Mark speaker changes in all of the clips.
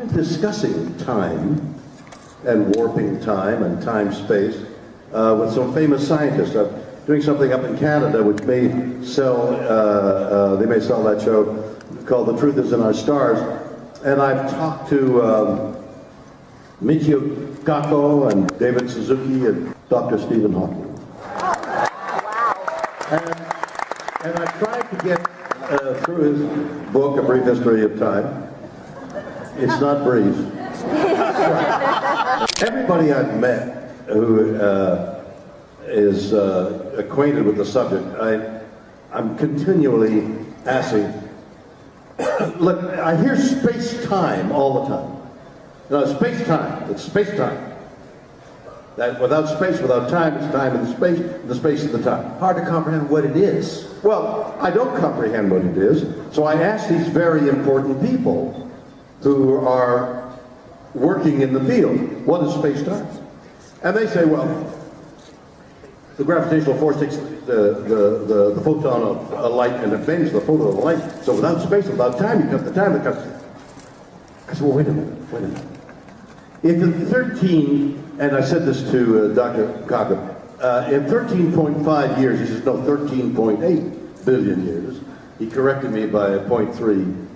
Speaker 1: discussing time and warping time and time-space with some famous scientists. I'm doing something up in Canada which may sell, they may sell that show called The Truth Is in Our Stars. And I've talked to Michio Kaku and David Suzuki and Dr. Stephen Hawking. And I've tried to get through his book, A Brief History of Time. It's not brief. Everybody I've met who is acquainted with the subject, I'm continually asking, look, I hear space-time all the time. No, space-time, it's space-time. That without space, without time, it's time and the space is the time.
Speaker 2: Hard to comprehend what it is.
Speaker 1: Well, I don't comprehend what it is, so I ask these very important people who are working in the field, what is space-time? And they say, well, the gravitational force takes the photon of a light and it bends the photon of the light. So without space, without time, you cut the time that comes. I said, well, wait a minute. If in 13, and I said this to Dr. Kaku, in 13.5 years, he says, no, 13.8 billion years. He corrected me by 0.3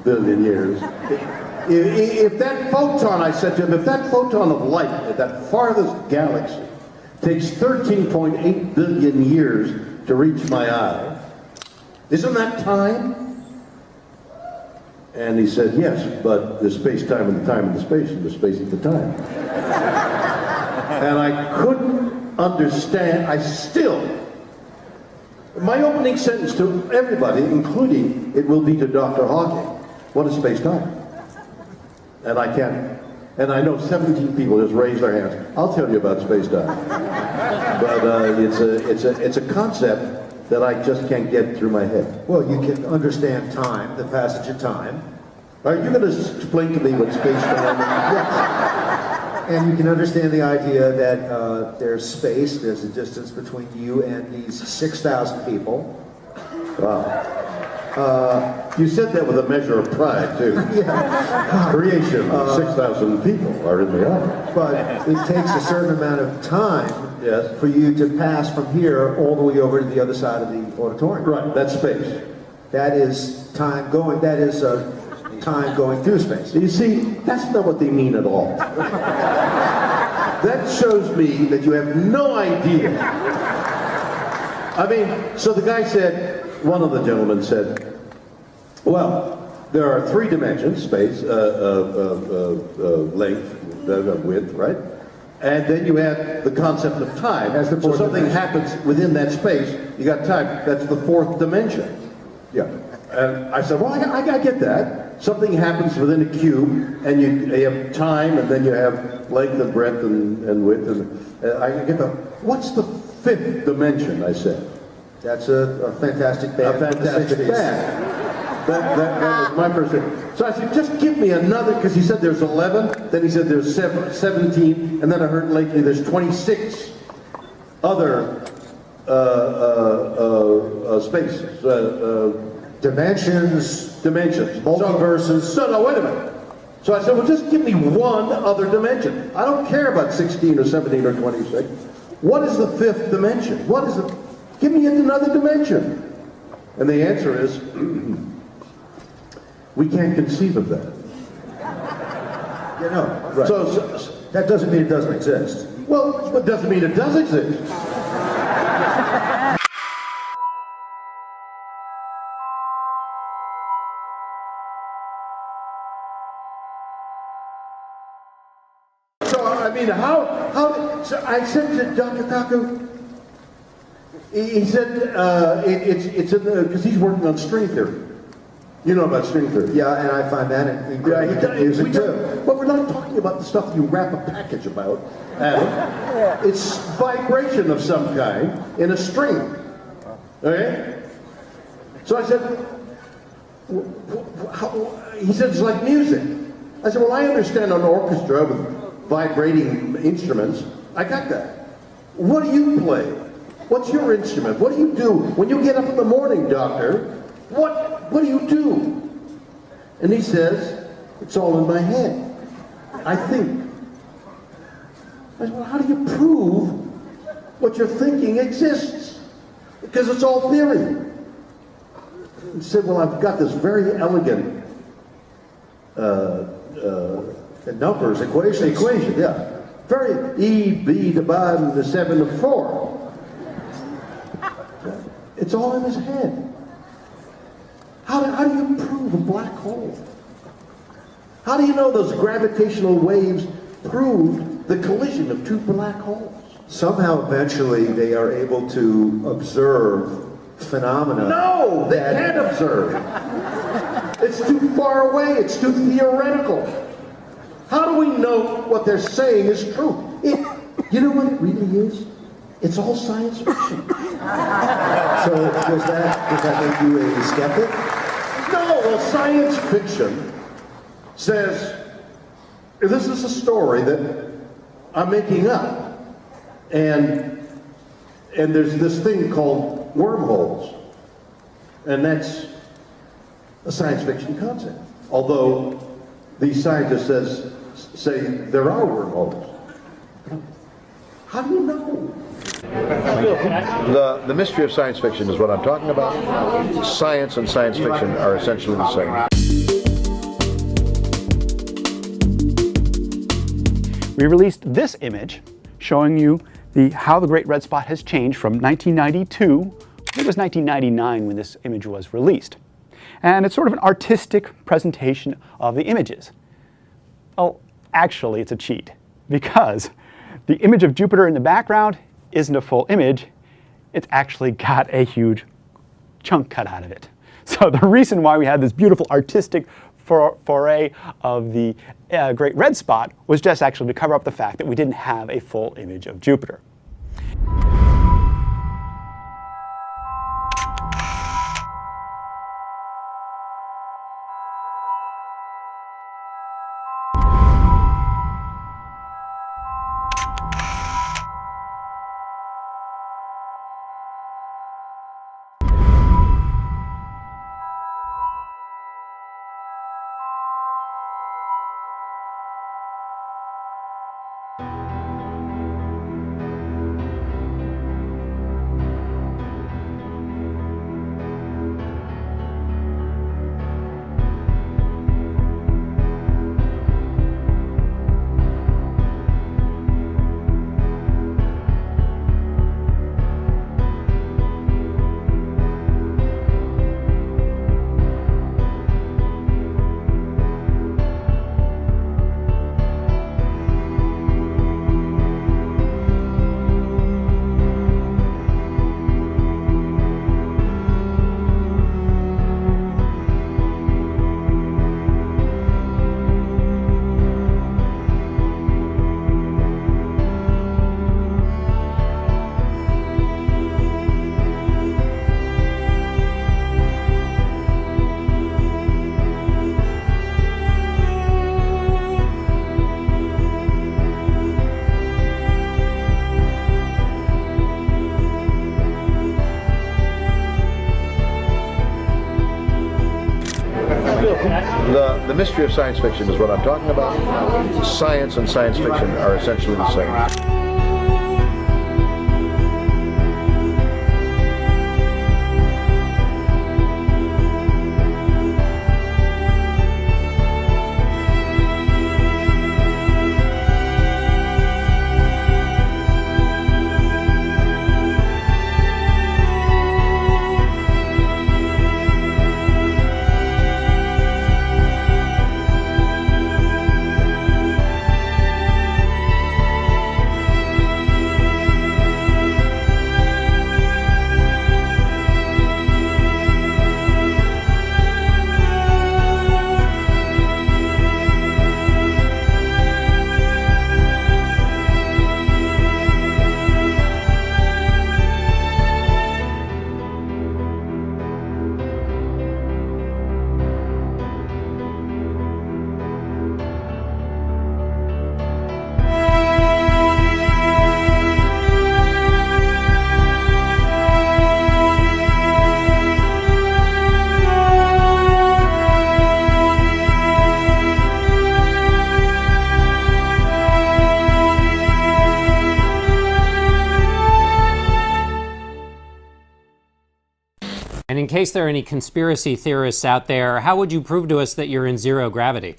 Speaker 1: billion years. If that photon, I said to him, if that photon of light at that farthest galaxy takes 13.8 billion years to reach my eye, isn't that time? And he said, yes, but the space-time and the time and the space and the space and the time. And I couldn't understand, my opening sentence to everybody, including, it will be to Dr. Hawking, what is space-time? And I can't, and I know 17 people just raised their hands. I'll tell you about space-time. But it's a concept that I just can't get through my head.
Speaker 2: Well, you can understand time, the passage of time.
Speaker 1: Are you going to explain to me what space-time is?
Speaker 2: Yes. And you can understand the idea that there's space, there's a distance between you and these 6,000 people.
Speaker 1: Wow. You said that with a measure of pride, too.
Speaker 2: Yeah.
Speaker 1: Creation, 6,000 people are in the audience.
Speaker 2: But it takes a certain amount of time
Speaker 1: yes.
Speaker 2: for you to pass from here all the way over to the other side of the auditorium.
Speaker 1: Right, that's space.
Speaker 2: That is time going, time going through space.
Speaker 1: You see, that's not what they mean at all. That shows me that you have no idea. I mean, so the guy said, one of the gentlemen said, well, there are 3 dimensions, space, length, width, right? And then you have the concept of time. So something happens within that space, you got time. That's the 4th dimension. Yeah. And I said, well, I get that. Something happens within a cube, and you have time, and then you have length and breadth and width. And I get the, what's the 5th dimension, I said.
Speaker 2: That's a fantastic band.
Speaker 1: A fantastic band. That was my first thing. So I said, just give me another, because he said there's 11, then he said there's 17, and then I heard lately there's 26 other spaces.
Speaker 2: Dimensions,
Speaker 1: multiverses. No, wait a minute. So I said, well, just give me one other dimension. I don't care about 16 or 17 or 26. What is the 5th dimension? What is it? Give me another dimension. And the answer is, we can't conceive of that.
Speaker 2: You know, right.
Speaker 1: So
Speaker 2: that doesn't mean it doesn't exist.
Speaker 1: Well, it doesn't mean it does exist. So, I mean, so I said to Dr. Kaku, he said, it's in the, because he's working on string theory. You know about string theory.
Speaker 2: Yeah, and I find that incredibly confusing too.
Speaker 1: But we're not talking about the stuff you wrap a package about, Adam. Yeah. It's vibration of some kind in a string. Okay? So I said, he said, it's like music. I said, well, I understand an orchestra with vibrating instruments. I got that. What do you play? What's your instrument? What do you do? When you get up in the morning, doctor, what do you do? And he says, It's all in my head. I think. I said, well, how do you prove what you're thinking exists? Because it's all theory. He said, well, I've got this very elegant numbers equation, yeah. Very E/B divided to 7 to 4. It's all in his head. How do you prove a black hole? How do you know those gravitational waves proved the collision of two black holes?
Speaker 2: Somehow, eventually, they are able to observe phenomena.
Speaker 1: No, they can't observe. It's too far away. It's too theoretical. How do we know what they're saying is true? You know what it really is? It's all science fiction.
Speaker 2: So does that make you a skeptic?
Speaker 1: No, well, science fiction says, this is a story that I'm making up. And there's this thing called wormholes. And that's a science fiction concept. Although these scientists say there are wormholes. How do you know?
Speaker 3: The mystery of science fiction is what I'm talking about. Science and science fiction are essentially the same.
Speaker 4: We released this image showing you how the Great Red Spot has changed from 1992. It was 1999 when this image was released. And it's sort of an artistic presentation of the images. Oh, actually, it's a cheat, because the image of Jupiter in the background isn't a full image. It's actually got a huge chunk cut out of it. So the reason why we had this beautiful artistic foray of the Great Red Spot was just actually to cover up the fact that we didn't have a full image of Jupiter.
Speaker 3: The mystery of science fiction is what I'm talking about. Science and science fiction are essentially the same.
Speaker 5: And in case there are any conspiracy theorists out there, how would you prove to us that you're in zero gravity?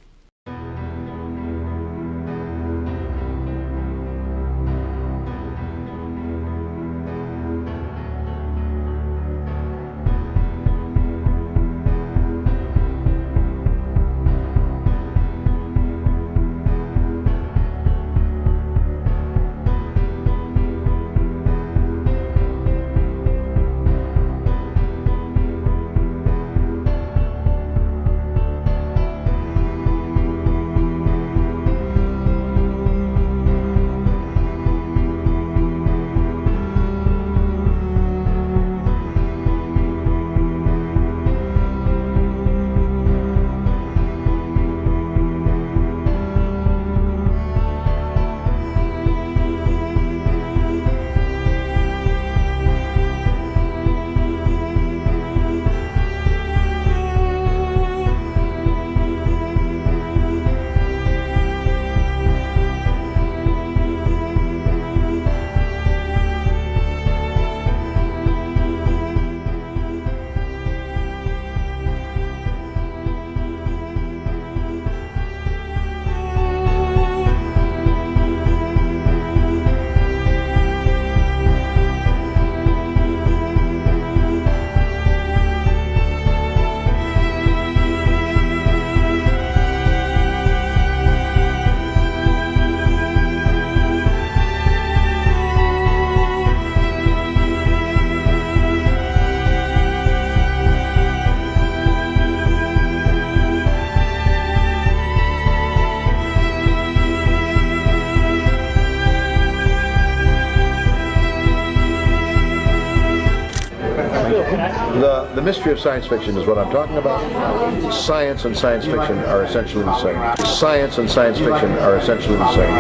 Speaker 3: The mystery of science fiction is what I'm talking about. Science and science fiction are essentially the same. Science and science fiction are essentially the same.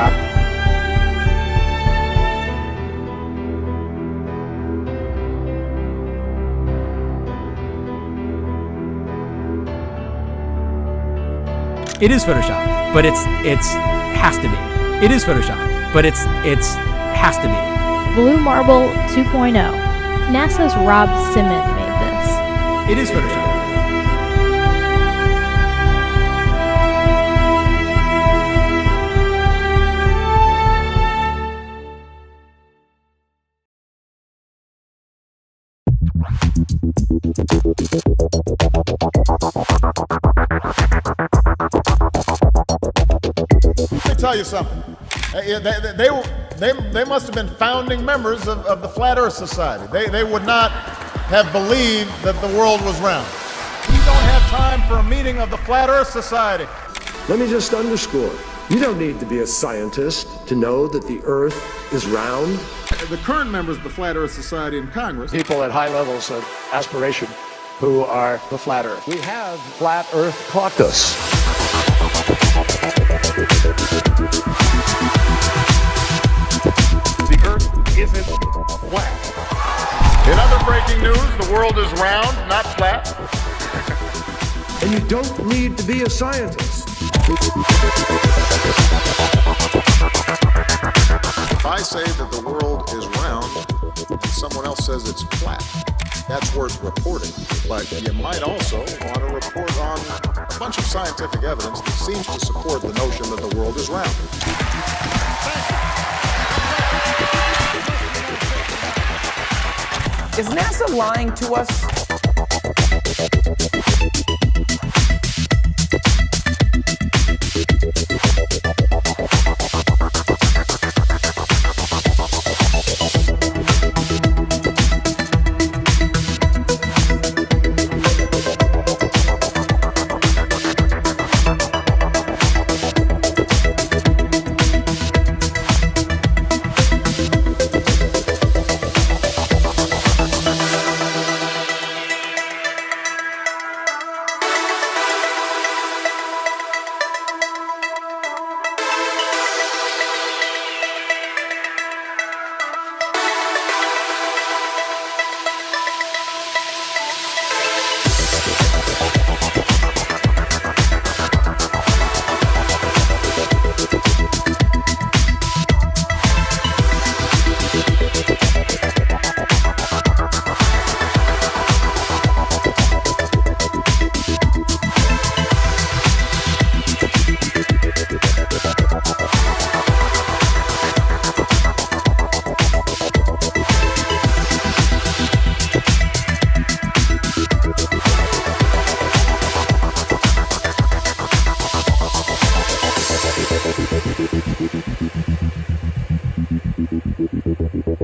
Speaker 6: It is Photoshop, but it's has to be. It is Photoshop, but it's has to be.
Speaker 7: Blue Marble 2.0. NASA's Rob Simmons made this.
Speaker 6: It is Photoshop.
Speaker 8: Let me tell you something. They must have been founding members of the Flat Earth Society. They would not have believed that the world was round. We don't have time for a meeting of the Flat Earth Society.
Speaker 9: Let me just underscore, you don't need to be a scientist to know that the Earth is round.
Speaker 8: The current members of the Flat Earth Society in Congress,
Speaker 9: People at high levels of aspiration who are the Flat Earth. We have Flat Earth Caucus.
Speaker 8: the Earth isn't flat. In other breaking news, the world is round, not flat.
Speaker 9: And you don't need to be a scientist.
Speaker 8: If I say that the world is round and someone else says it's flat, that's worth reporting. But you might also want to report on a bunch of scientific evidence that seems to support the notion that the world is round.
Speaker 10: Is NASA lying to us?
Speaker 11: Bye.